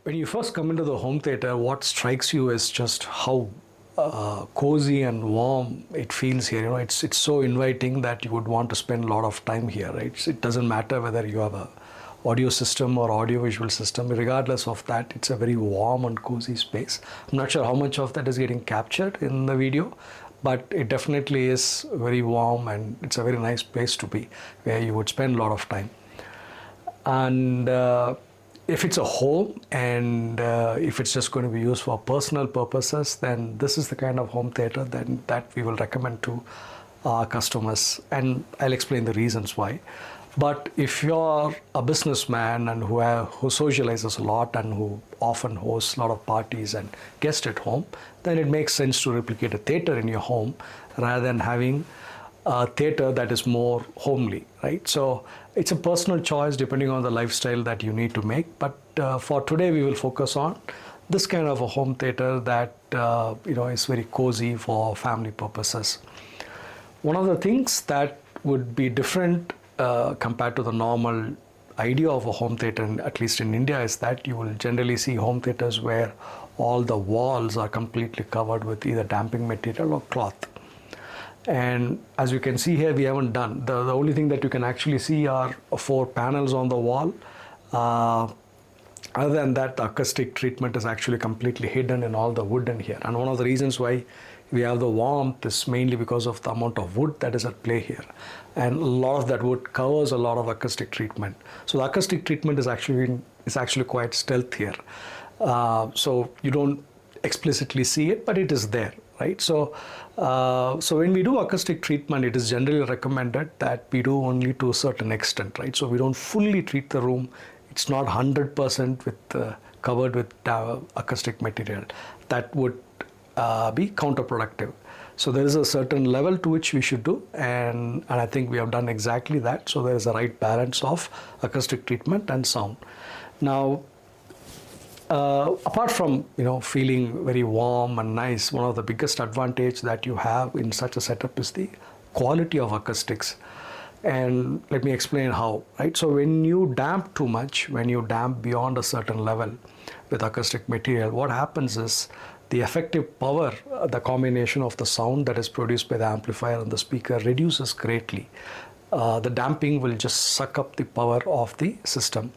When you first come into the home theater, what strikes you is just how cozy and warm it feels here. You know, it's so inviting that you would want to spend a lot of time here, right? It doesn't matter whether you have a audio system or audio visual system. Regardless of that, it's a very warm and cozy space. I'm not sure how much of that is getting captured in the video, but it definitely is very warm, and it's a very nice place to be where you would spend a lot of time. And if it's a home, and if it's just going to be used for personal purposes, then this is the kind of home theater that we will recommend to our customers, and I'll explain the reasons why. But if you're a businessman and who socializes a lot and who often hosts a lot of parties and guests at home, then it makes sense to replicate a theater in your home rather than having a theater that is more homely, right? So it's a personal choice depending on the lifestyle that you need to make. But for today, we will focus on this kind of a home theater that is very cozy for family purposes. One of the things that would be different compared to the normal idea of a home theater, at least in India, is that you will generally see home theaters where all the walls are completely covered with either damping material or cloth. And as you can see here, we haven't done. The only thing that you can actually see are 4 panels on the wall. Other than that, the acoustic treatment is actually completely hidden in all the wood in here. And one of the reasons why we have the warmth is mainly because of the amount of wood that is at play here. And a lot of that wood covers a lot of acoustic treatment. So the acoustic treatment is actually quite stealth here. So you don't explicitly see it, but it is there, right? So when we do acoustic treatment, it is generally recommended that we do only to a certain extent, right? So we don't fully treat the room. It's not 100% covered with acoustic material. That would be counterproductive. So there is a certain level to which we should do, and I think we have done exactly that. So there is a right balance of acoustic treatment and sound. Now, apart from feeling very warm and nice, one of the biggest advantage that you have in such a setup is the quality of acoustics. And let me explain how, right? So when you damp too much, when you damp beyond a certain level with acoustic material, what happens is the effective power, the combination of the sound that is produced by the amplifier and the speaker reduces greatly. The damping will just suck up the power of the system.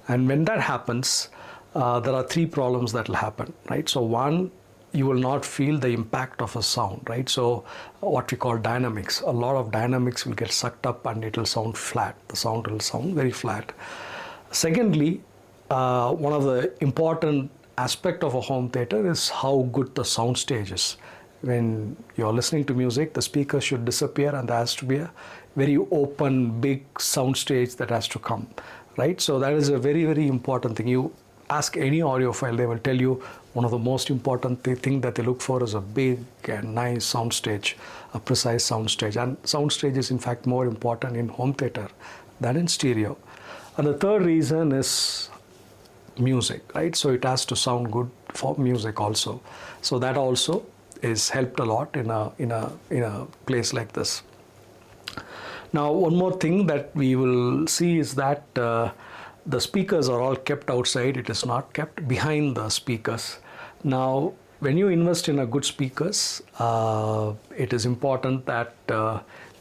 And when that happens, there are 3 problems that will happen, right? So one, you will not feel the impact of a sound, right? So what we call dynamics, a lot of dynamics will get sucked up and it will sound flat. The sound will sound very flat. Secondly, one of the important aspect of a home theater is how good the sound stage is. When you're listening to music, the speaker should disappear and there has to be a very open, big sound stage that has to come, right? So that is a very, very important thing. You ask any audiophile, they will tell you one of the most important thing that they look for is a big and nice sound stage, a precise sound stage. And sound stage is in fact more important in home theater than in stereo. And the third reason is music, right? So it has to sound good for music also. So that also is helped a lot in a place like this. Now, one more thing that we will see is that the speakers are all kept outside. It is not kept behind the speakers. Now, when you invest in a good speakers, it is important that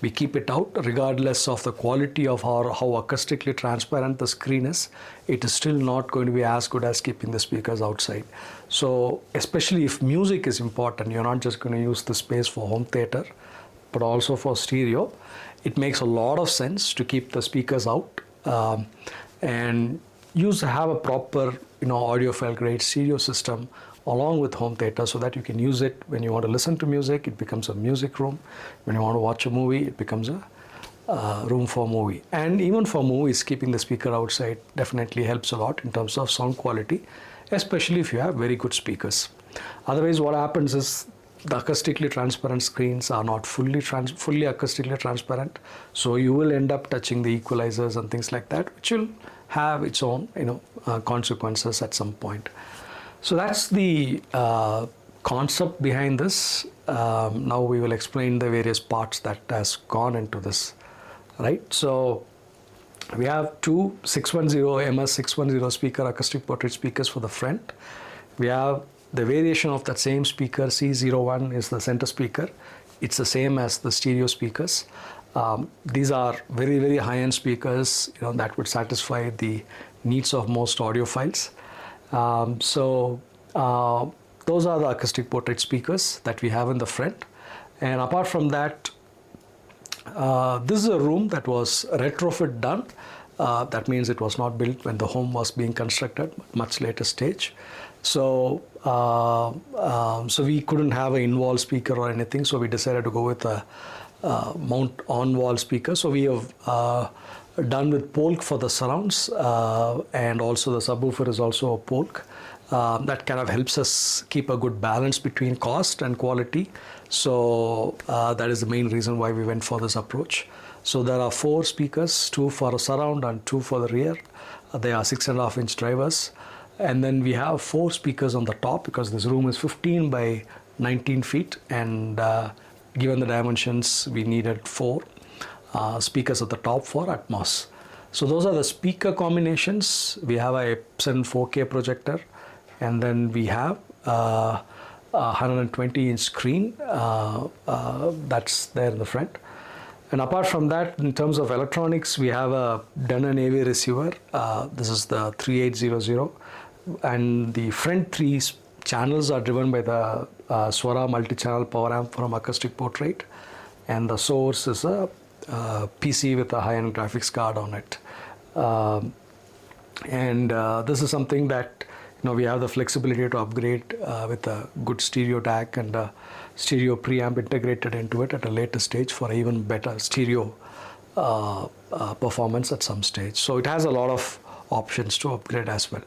we keep it out regardless of the quality of how acoustically transparent the screen is. It is still not going to be as good as keeping the speakers outside. So especially if music is important, you're not just going to use the space for home theater, but also for stereo. It makes a lot of sense to keep the speakers out and have a proper audiophile grade stereo system along with home theater, so that you can use it when you want to listen to music. It becomes a music room. When you want to watch a movie, it becomes a room for movie. And even for movies, keeping the speaker outside definitely helps a lot in terms of sound quality, especially if you have very good speakers. Otherwise, what happens is the acoustically transparent screens are not fully acoustically transparent, so you will end up touching the equalizers and things like that, which will have its own consequences at some point. So that's the concept behind this. Now we will explain the various parts that has gone into this, right? So We have two 610 MS 610 speaker acoustic portrait speakers for the front. We have the variation of that same speaker, C01 is the center speaker. It's the same as the stereo speakers. These are very, very high-end speakers, that would satisfy the needs of most audiophiles. Those are the acoustic portrait speakers that we have in the front. And apart from that, this is a room that was retrofit done. That means it was not built when the home was being constructed, much later stage. So we couldn't have an in-wall speaker or anything, so we decided to go with a mount on-wall speaker. So we have done with Polk for the surrounds, and also the subwoofer is also a Polk. That kind of helps us keep a good balance between cost and quality. So that is the main reason why we went for this approach. So there are 4 speakers, 2 for a surround and 2 for the rear. They are 6.5-inch drivers. And then we have 4 speakers on the top, because this room is 15 by 19 feet. And given the dimensions, we needed 4 speakers at the top for Atmos. So those are the speaker combinations. We have a Epson 4K projector. And then we have a 120-inch screen that's there in the front. And apart from that, in terms of electronics, we have a Denon AV receiver. This is the 3800. And the front 3 channels are driven by the Swara multi-channel power amp from Acoustic Portrait. And the source is a PC with a high-end graphics card on it. This is something that we have the flexibility to upgrade with a good stereo DAC and a stereo preamp integrated into it at a later stage for even better stereo performance at some stage. So it has a lot of options to upgrade as well.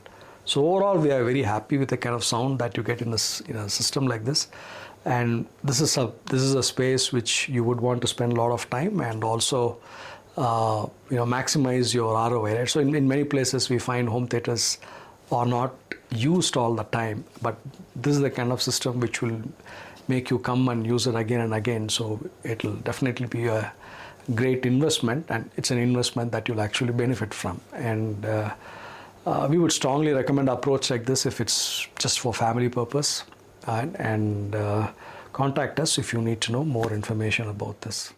So overall, we are very happy with the kind of sound that you get in a system like this. And this is a space which you would want to spend a lot of time and also maximize your ROI. Right? So in many places, we find home theaters are not used all the time, but this is the kind of system which will make you come and use it again and again. So it will definitely be a great investment, and it's an investment that you'll actually benefit from. And we would strongly recommend an approach like this if it's just for family purpose. And contact us if you need to know more information about this.